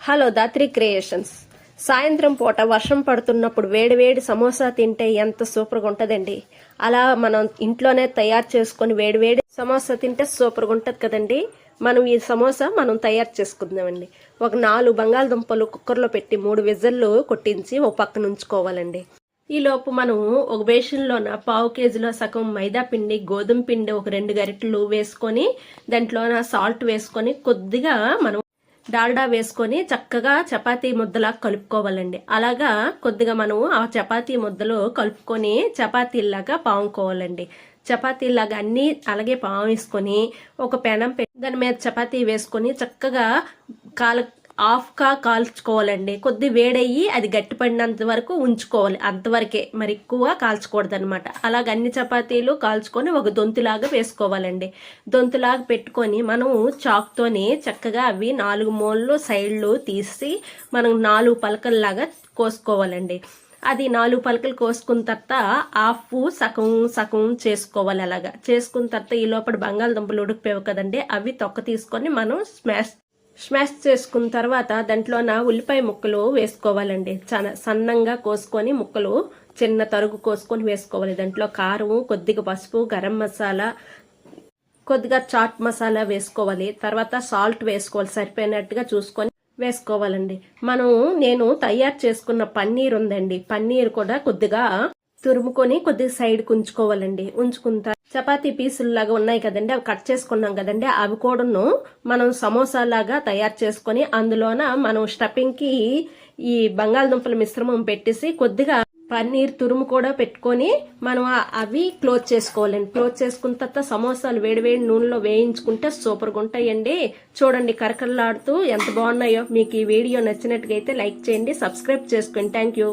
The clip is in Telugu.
Hello Dhatri creations. సాయంత్రం పూట వర్షం పడుతున్నప్పుడు వేడివేడి సమోసా తింటే ఎంత సూపర్గా ఉంటుందండి. అలా మనం ఇంట్లోనే తయారు చేసుకొని వేడివేడి సమోసా తింటే సూపర్గా ఉంటుంది కదండి. మనం ఈ సమోసా తయారు చేసుకుందామండి. ఒక 4 బంగాళదుంపలు కుక్కర్లో పెట్టి 3 విజిల్లు కొట్టించి ఒక పక్కన ఉంచుకోవాలండి. ఈ లోపు మనం ఒక బేషన్లోన 1/2 కేజీలో సగం మైదా పిండి, గోధుమ పిండి ఒక 2 గరిటెలు వేసుకొని దాంట్లోన సాల్ట్ వేసుకొని కొద్దిగా మనం డాల్డా వేసుకొని చక్కగా చపాతీ ముద్దలా కలుపుకోవాలండి. అలాగా కొద్దిగా మనం ఆ చపాతీ ముద్దలో కలుపుకొని చపాతీలాగా పాముకోవాలండి. చపాతీలాగా అన్ని అలాగే పామేసుకొని ఒక పెనం పెట్టి దాని మీద చపాతీ వేసుకొని చక్కగా హాఫ్గా కాల్చుకోవాలండి. కొద్ది వేడయ్యి అది గట్టిపడినంత వరకు ఉంచుకోవాలి, అంతవరకే, మరి ఎక్కువ కాల్చకూడదు అనమాట. అలాగ అన్ని చపాతీలు కాల్చుకొని ఒక దొంతులాగా వేసుకోవాలండి. దొంతులాగా పెట్టుకొని మనం చాక్తోని చక్కగా అవి 4 మూలలు సైడ్లు తీసి మనం 4 పలకల్లాగా కోసుకోవాలండి. అది 4 పలకలు కోసుకున్న తర్వాత హాఫ్ సగం చేసుకోవాలి. అలాగా చేసుకున్న తర్వాత ఈ లోపల బంగాళదుంపలు ఉడికిపోయావు కదండి, అవి తొక్క తీసుకొని మనం స్మాష్ చేసుకున్న తర్వాత దాంట్లోన ఉల్లిపాయ ముక్కలు వేసుకోవాలండి. సన్నంగా కోసుకొని ముక్కలు చిన్న తరుగు కోసుకొని వేసుకోవాలి. దాంట్లో కారం, కొద్దిగా పసుపు, గరం మసాలా, కొద్దిగా చాట్ మసాలా వేసుకోవాలి. తర్వాత సాల్ట్ వేసుకోవాలి, సరిపోయినట్టుగా చూసుకొని వేసుకోవాలండి. నేను తయారు చేసుకున్న పన్నీర్ ఉందండి, పన్నీర్ కూడా కొద్దిగా తురుముకొని కొద్దిగా సైడ్కి ఉంచుకోవాలండి. ఉంచుకుంటా చపాతీ పీసుల్లాగా ఉన్నాయి కదండి, అవి కట్ చేసుకున్నాం కదండి, అవి కూడాను మనం సమోసా లాగా తయారు చేసుకొని అందులోన మనం స్టఫింగ్ కి ఈ బంగాళదుంపల మిశ్రమం పెట్టేసి కొద్దిగా పన్నీర్ తురుము కూడా పెట్టుకొని మనం అవి క్లోజ్ చేసుకోవాలండి. క్లోజ్ చేసుకున్న తర్వాత సమోసాలు వేడివేడి నూనెలో వేయించుకుంటే సూపర్గా ఉంటాయండి. చూడండి కరకరలాడుతూ ఎంత బాగున్నాయో. మీకు ఈ వీడియో నచ్చినట్టుగా అయితే లైక్ చేయండి, సబ్స్క్రైబ్ చేసుకోండి. Thank you.